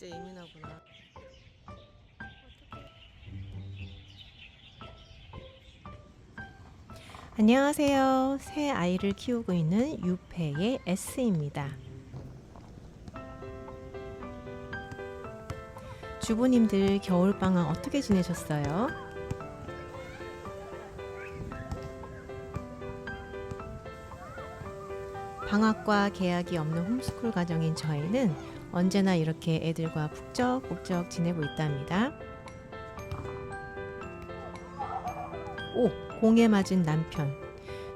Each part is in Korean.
진짜 예민하구나. 안녕하세요. 새 아이를 키우고 있는 유페의 S입니다. 주부님들 겨울방학 어떻게 지내셨어요? 방학과 계약이 없는 홈스쿨 가정인 저희는 언제나 이렇게 애들과 북적북적 지내고 있답니다. 오! 공에 맞은 남편.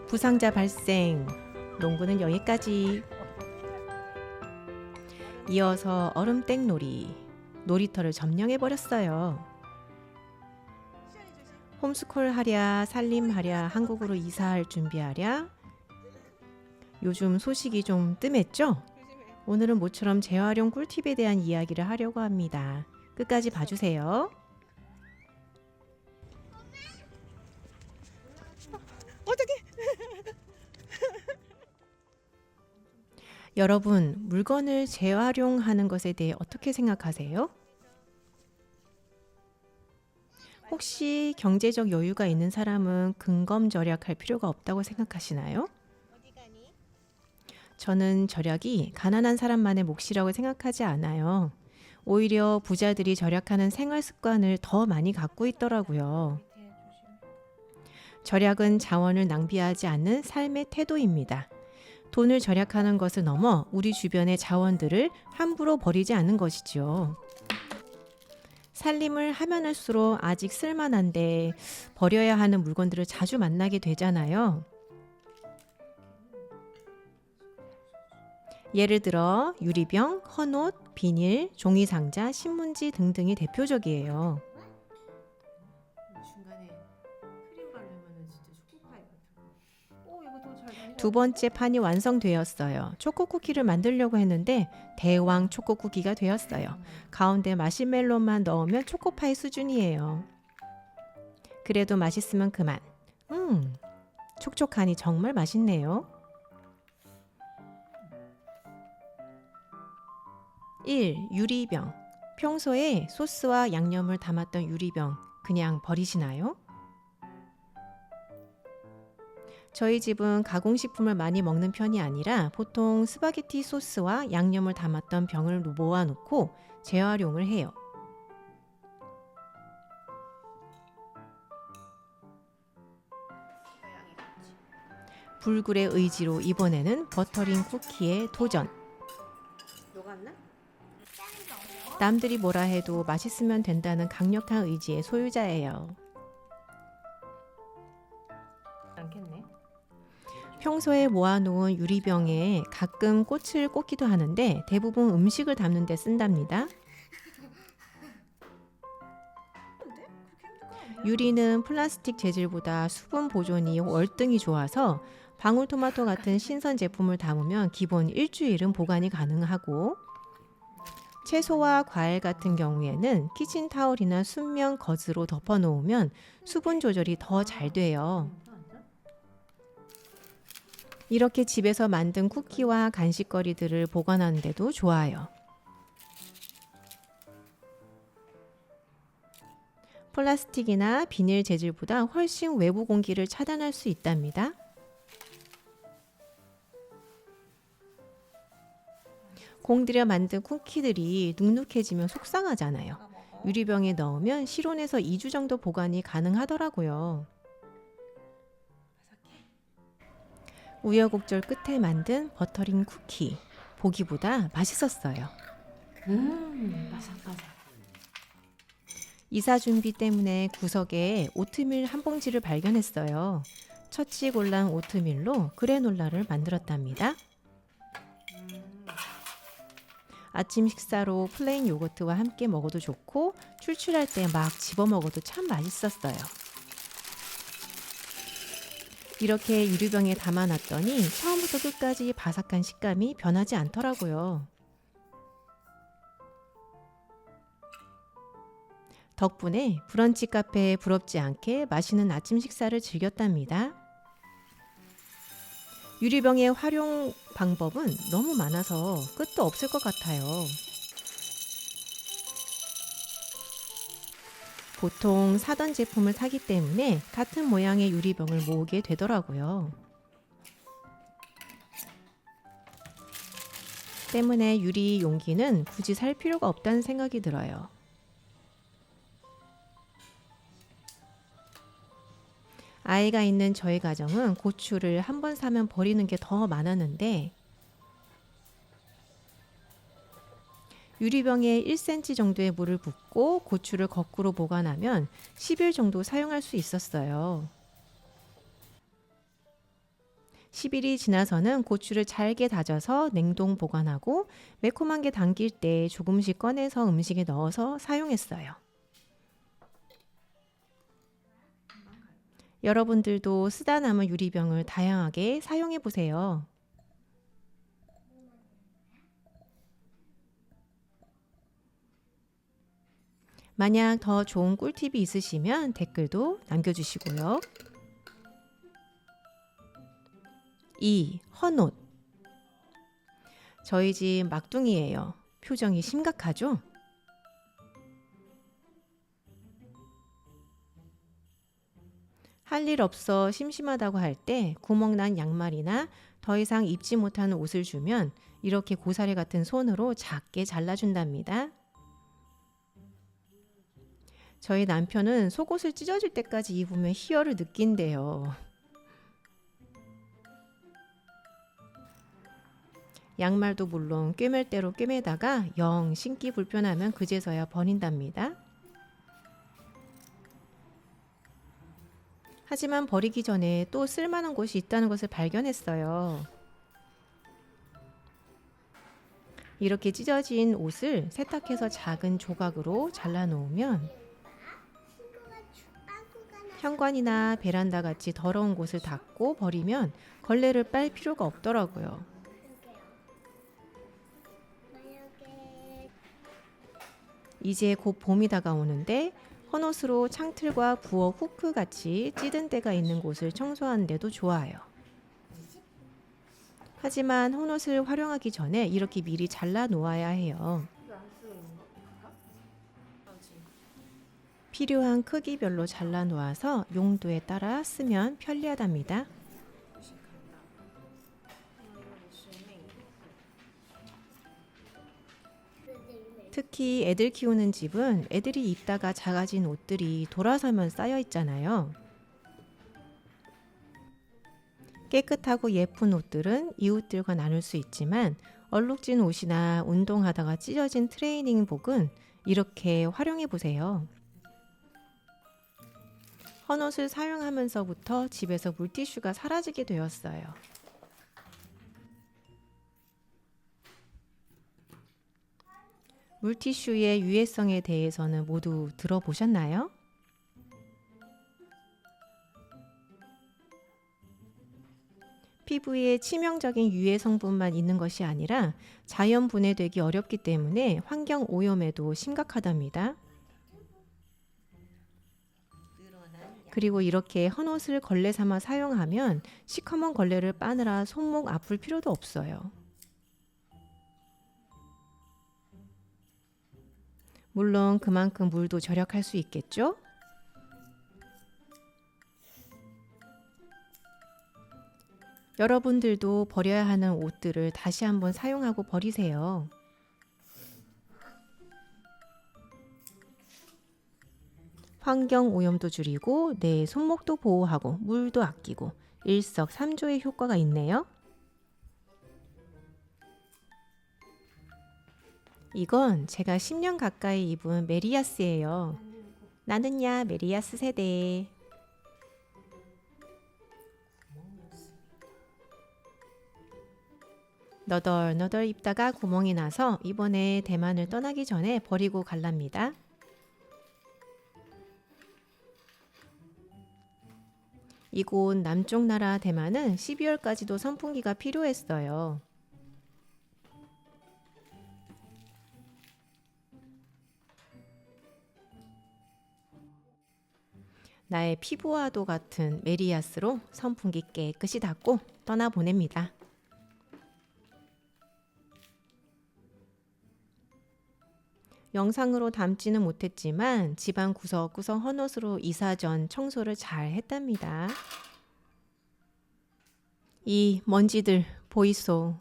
부상자 발생. 농구는 여기까지. 이어서 얼음땡 놀이. 놀이터를 점령해버렸어요. 홈스쿨 하랴, 살림하랴, 한국으로 이사할 준비하랴. 요즘 소식이 좀 뜸했죠? 오늘은 모처럼 재활용 꿀팁에 대한 이야기를 하려고 합니다. 끝까지 봐주세요. 여러분, 물건을 재활용하는 것에 대해 어떻게 생각하세요? 혹시 경제적 여유가 있는 사람은 근검절약할 필요가 없다고 생각하시나요? 저는 절약이 가난한 사람만의 몫이라고 생각하지 않아요. 오히려 부자들이 절약하는 생활 습관을 더 많이 갖고 있더라고요. 절약은 자원을 낭비하지 않는 삶의 태도입니다. 돈을 절약하는 것을 넘어 우리 주변의 자원들을 함부로 버리지 않는 것이죠. 살림을 하면 할수록 아직 쓸만한데 버려야 하는 물건들을 자주 만나게 되잖아요. 예를 들어 유리병, 헌옷, 비닐, 종이상자, 신문지 등등이 대표적이에요. 두 번째 판이 완성되었어요. 초코 쿠키를 만들려고 했는데 대왕 초코 쿠키가 되었어요. 가운데 마시멜로만 넣으면 초코파이 수준이에요. 그래도 맛있으면 그만. 촉촉하니 정말 맛있네요. 1. 유리병. 평소에 소스와 양념을 담았던 유리병 그냥 버리시나요? 저희 집은 가공식품을 많이 먹는 편이 아니라 보통 스파게티 소스와 양념을 담았던 병을 모아놓고 재활용을 해요. 불굴의 의지로 이번에는 버터링 쿠키에 도전. 녹았나? 남들이 뭐라 해도 맛있으면 된다는 강력한 의지의 소유자예요. 않겠네. 평소에 모아놓은 유리병에 가끔 꽃을 꽂기도 하는데 대부분 음식을 담는 데 쓴답니다. 유리는 플라스틱 재질보다 수분 보존이 월등히 좋아서 방울토마토 같은 신선 제품을 담으면 기본 일주일은 보관이 가능하고, 채소와 과일 같은 경우에는 키친타올이나 순면 겉으로 덮어놓으면 수분 조절이 더 잘 돼요. 이렇게 집에서 만든 쿠키와 간식거리들을 보관하는 데도 좋아요. 플라스틱이나 비닐 재질보다 훨씬 외부 공기를 차단할 수 있답니다. 공들여 만든 쿠키들이 눅눅해지면 속상하잖아요. 유리병에 넣으면 실온에서 2주 정도 보관이 가능하더라고요. 우여곡절 끝에 만든 버터링 쿠키, 보기보다 맛있었어요. 바삭바삭. 이사 준비 때문에 구석에 오트밀 한 봉지를 발견했어요. 처치골랑 오트밀로 그래놀라를 만들었답니다. 아침 식사로 플레인 요거트와 함께 먹어도 좋고 출출할 때 막 집어 먹어도 참 맛있었어요. 이렇게 유리병에 담아놨더니 처음부터 끝까지 바삭한 식감이 변하지 않더라고요. 덕분에 브런치 카페에 부럽지 않게 맛있는 아침 식사를 즐겼답니다. 유리병의 활용 방법은 너무 많아서 끝도 없을 것 같아요. 보통 사던 제품을 사기 때문에 같은 모양의 유리병을 모으게 되더라고요. 때문에 유리 용기는 굳이 살 필요가 없다는 생각이 들어요. 아이가 있는 저희 가정은 고추를 한 번 사면 버리는 게 더 많았는데 유리병에 1cm 정도의 물을 붓고 고추를 거꾸로 보관하면 10일 정도 사용할 수 있었어요. 10일이 지나서는 고추를 잘게 다져서 냉동 보관하고 매콤한 게 당길 때 조금씩 꺼내서 음식에 넣어서 사용했어요. 여러분들도 쓰다 남은 유리병을 다양하게 사용해 보세요. 만약 더 좋은 꿀팁이 있으시면 댓글도 남겨주시고요. 2. 헌옷. 저희 집 막둥이예요. 표정이 심각하죠? 할 일 없어 심심하다고 할 때 구멍난 양말이나 더 이상 입지 못하는 옷을 주면 이렇게 고사리 같은 손으로 작게 잘라준답니다. 저희 남편은 속옷을 찢어질 때까지 입으면 희열을 느낀대요. 양말도 물론 꿰맬 대로 꿰매다가 영 신기 불편하면 그제서야 버린답니다. 하지만 버리기 전에 또 쓸만한 곳이 있다는 것을 발견했어요. 이렇게 찢어진 옷을 세탁해서 작은 조각으로 잘라 놓으면 현관이나 베란다 같이 더러운 곳을 닦고 버리면 걸레를 빨 필요가 없더라고요. 이제 곧 봄이 다가오는데 헌옷으로 창틀과 부엌 후크 같이 찌든 때가 있는 곳을 청소하는데도 좋아요. 하지만 헌옷을 활용하기 전에 이렇게 미리 잘라 놓아야 해요. 필요한 크기별로 잘라 놓아서 용도에 따라 쓰면 편리하답니다. 특히 애들 키우는 집은 애들이 입다가 작아진 옷들이 돌아서면 쌓여 있잖아요. 깨끗하고 예쁜 옷들은 이웃들과 나눌 수 있지만 얼룩진 옷이나 운동하다가 찢어진 트레이닝복은 이렇게 활용해 보세요. 헌옷을 사용하면서부터 집에서 물티슈가 사라지게 되었어요. 물티슈의 유해성에 대해서는 모두 들어보셨나요? 피부에 치명적인 유해 성분만 있는 것이 아니라 자연 분해되기 어렵기 때문에 환경 오염에도 심각하답니다. 그리고 이렇게 헌옷을 걸레 삼아 사용하면 시커먼 걸레를 빠느라 손목 아플 필요도 없어요. 물론 그만큼 물도 절약할 수 있겠죠? 여러분들도 버려야 하는 옷들을 다시 한번 사용하고 버리세요. 환경 오염도 줄이고 내 손목도 보호하고 물도 아끼고 일석삼조의 효과가 있네요. 이건 제가 10년 가까이 입은 메리야스예요. 나는야 메리야스 세대. 너덜너덜 입다가 구멍이 나서 이번에 대만을 떠나기 전에 버리고 갈랍니다. 이곳 남쪽 나라 대만은 12월까지도 선풍기가 필요했어요. 나의 피부와도 같은 메리야스로 선풍기 깨끗이 닫고 떠나보냅니다. 영상으로 담지는 못했지만 집안 구석구석 헌옷으로 이사 전 청소를 잘 했답니다. 이 먼지들 보이소?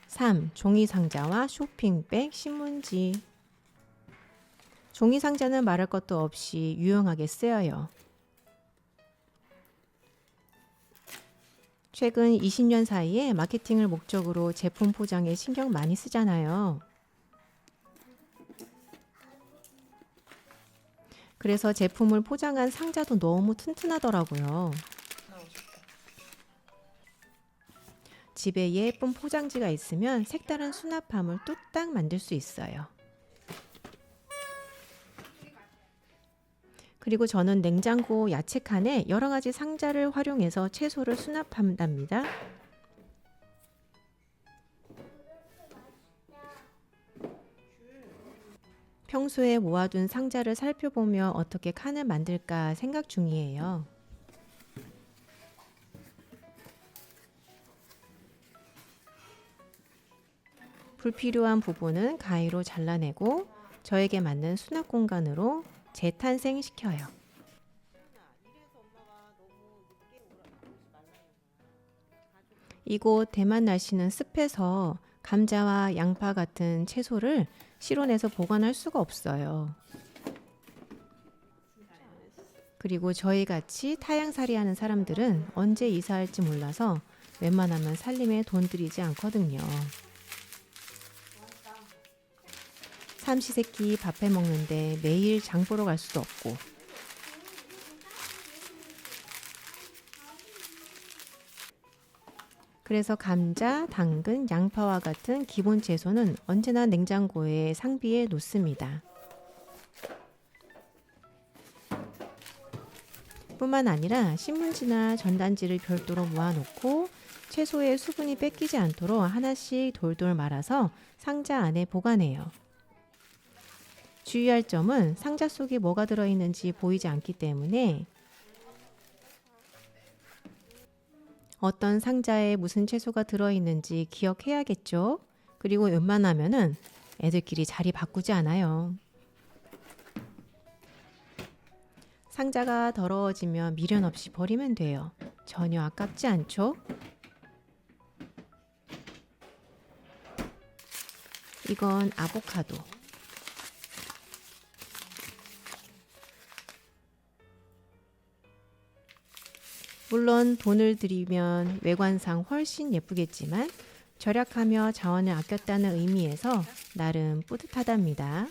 3. 종이상자와 쇼핑백, 신문지. 종이상자는 말할 것도 없이 유용하게 쓰여요. 최근 20년 사이에 마케팅을 목적으로 제품 포장에 신경 많이 쓰잖아요. 그래서 제품을 포장한 상자도 너무 튼튼하더라고요. 집에 예쁜 포장지가 있으면 색다른 수납함을 뚝딱 만들 수 있어요. 그리고 저는 냉장고 야채 칸에 여러 가지 상자를 활용해서 채소를 수납한답니다. 평소에 모아둔 상자를 살펴보며 어떻게 칸을 만들까 생각 중이에요. 불필요한 부분은 가위로 잘라내고 저에게 맞는 수납 공간으로 재탄생시켜요. 이곳 대만 날씨는 습해서 감자와 양파 같은 채소를 실온에서 보관할 수가 없어요. 그리고 저희같이 타향살이 하는 사람들은 언제 이사할지 몰라서 웬만하면 살림에 돈 들이지 않거든요. 삼시세끼 밥해 먹는데 매일 장 보러 갈 수도 없고. 그래서 감자, 당근, 양파와 같은 기본 채소는 언제나 냉장고에 상비해 놓습니다. 뿐만 아니라 신문지나 전단지를 별도로 모아놓고 채소의 수분이 뺏기지 않도록 하나씩 돌돌 말아서 상자 안에 보관해요. 주의할 점은 상자 속에 뭐가 들어있는지 보이지 않기 때문에 어떤 상자에 무슨 채소가 들어있는지 기억해야겠죠. 그리고 웬만하면은 애들끼리 자리 바꾸지 않아요. 상자가 더러워지면 미련 없이 버리면 돼요. 전혀 아깝지 않죠? 이건 아보카도. 물론 돈을 들이면 외관상 훨씬 예쁘겠지만 절약하며 자원을 아꼈다는 의미에서 나름 뿌듯하답니다.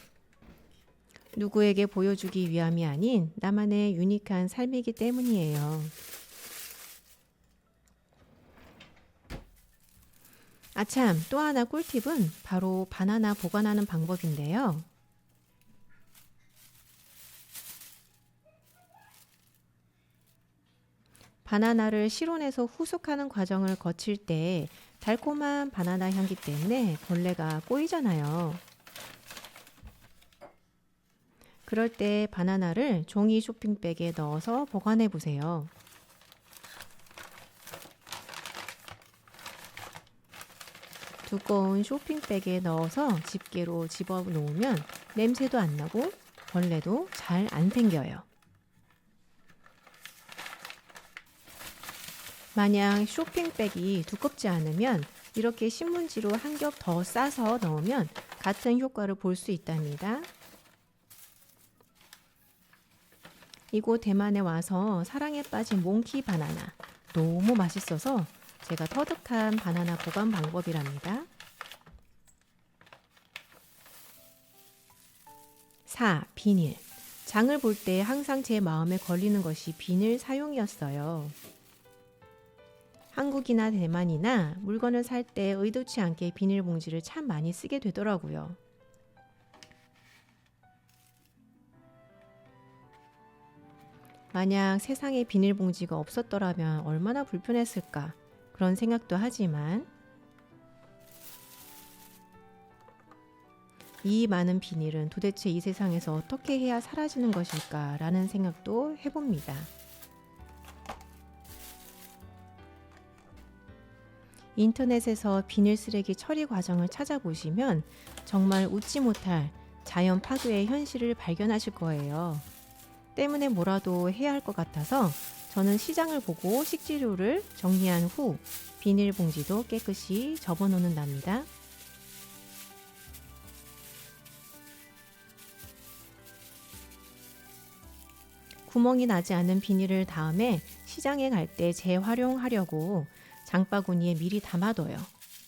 누구에게 보여주기 위함이 아닌 나만의 유니크한 삶이기 때문이에요. 아참, 또 하나 꿀팁은 바로 바나나 보관하는 방법인데요. 바나나를 실온에서 후숙하는 과정을 거칠 때 달콤한 바나나 향기 때문에 벌레가 꼬이잖아요. 그럴 때 바나나를 종이 쇼핑백에 넣어서 보관해 보세요. 두꺼운 쇼핑백에 넣어서 집게로 집어 놓으면 냄새도 안 나고 벌레도 잘 안 생겨요. 만약 쇼핑백이 두껍지 않으면 이렇게 신문지로 한 겹 더 싸서 넣으면 같은 효과를 볼 수 있답니다. 이곳 대만에 와서 사랑에 빠진 몽키 바나나 너무 맛있어서 제가 터득한 바나나 보관 방법이랍니다. 4. 비닐. 장을 볼 때 항상 제 마음에 걸리는 것이 비닐 사용이었어요. 한국이나 대만이나 물건을 살 때 의도치 않게 비닐봉지를 참 많이 쓰게 되더라고요. 만약 세상에 비닐봉지가 없었더라면 얼마나 불편했을까 그런 생각도 하지만 이 많은 비닐은 도대체 이 세상에서 어떻게 해야 사라지는 것일까 라는 생각도 해봅니다. 인터넷에서 비닐 쓰레기 처리 과정을 찾아보시면 정말 웃지 못할 자연 파괴의 현실을 발견하실 거예요. 때문에 뭐라도 해야 할 것 같아서 저는 시장을 보고 식재료를 정리한 후 비닐봉지도 깨끗이 접어놓는답니다. 구멍이 나지 않은 비닐을 다음에 시장에 갈 때 재활용하려고 장바구니에 미리 담아둬요.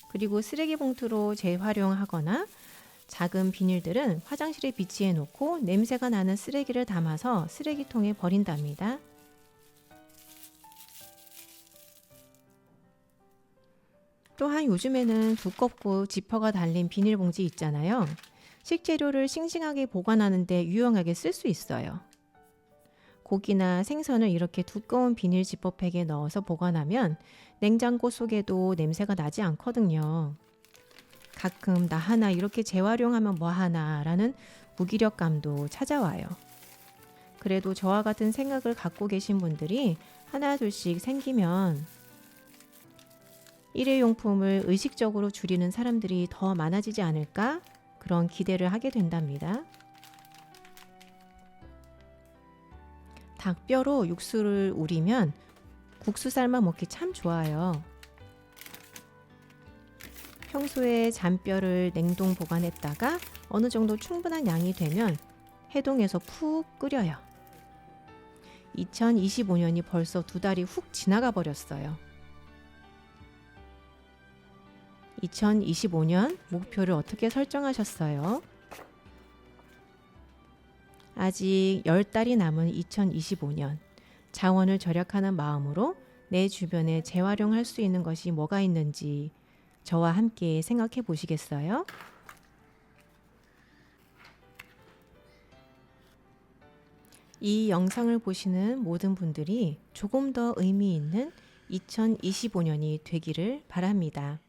그리고 쓰레기 봉투로 재활용하거나 작은 비닐들은 화장실에 비치해 놓고 냄새가 나는 쓰레기를 담아서 쓰레기통에 버린답니다. 또한 요즘에는 두껍고 지퍼가 달린 비닐봉지 있잖아요. 식재료를 싱싱하게 보관하는데 유용하게 쓸 수 있어요. 고기나 생선을 이렇게 두꺼운 비닐 지퍼백에 넣어서 보관하면 냉장고 속에도 냄새가 나지 않거든요. 가끔 나 하나 이렇게 재활용하면 뭐하나 라는 무기력감도 찾아와요. 그래도 저와 같은 생각을 갖고 계신 분들이 하나 둘씩 생기면 일회용품을 의식적으로 줄이는 사람들이 더 많아지지 않을까? 그런 기대를 하게 된답니다. 닭뼈로 육수를 우리면 국수 삶아 먹기 참 좋아요. 평소에 잔뼈를 냉동 보관했다가 어느 정도 충분한 양이 되면 해동해서 푹 끓여요. 2025년이 벌써 2달이 훅 지나가 버렸어요. 2025년 목표를 어떻게 설정하셨어요? 아직 10달이 남은 2025년, 자원을 절약하는 마음으로 내 주변에 재활용할 수 있는 것이 뭐가 있는지 저와 함께 생각해 보시겠어요? 이 영상을 보시는 모든 분들이 조금 더 의미 있는 2025년이 되기를 바랍니다.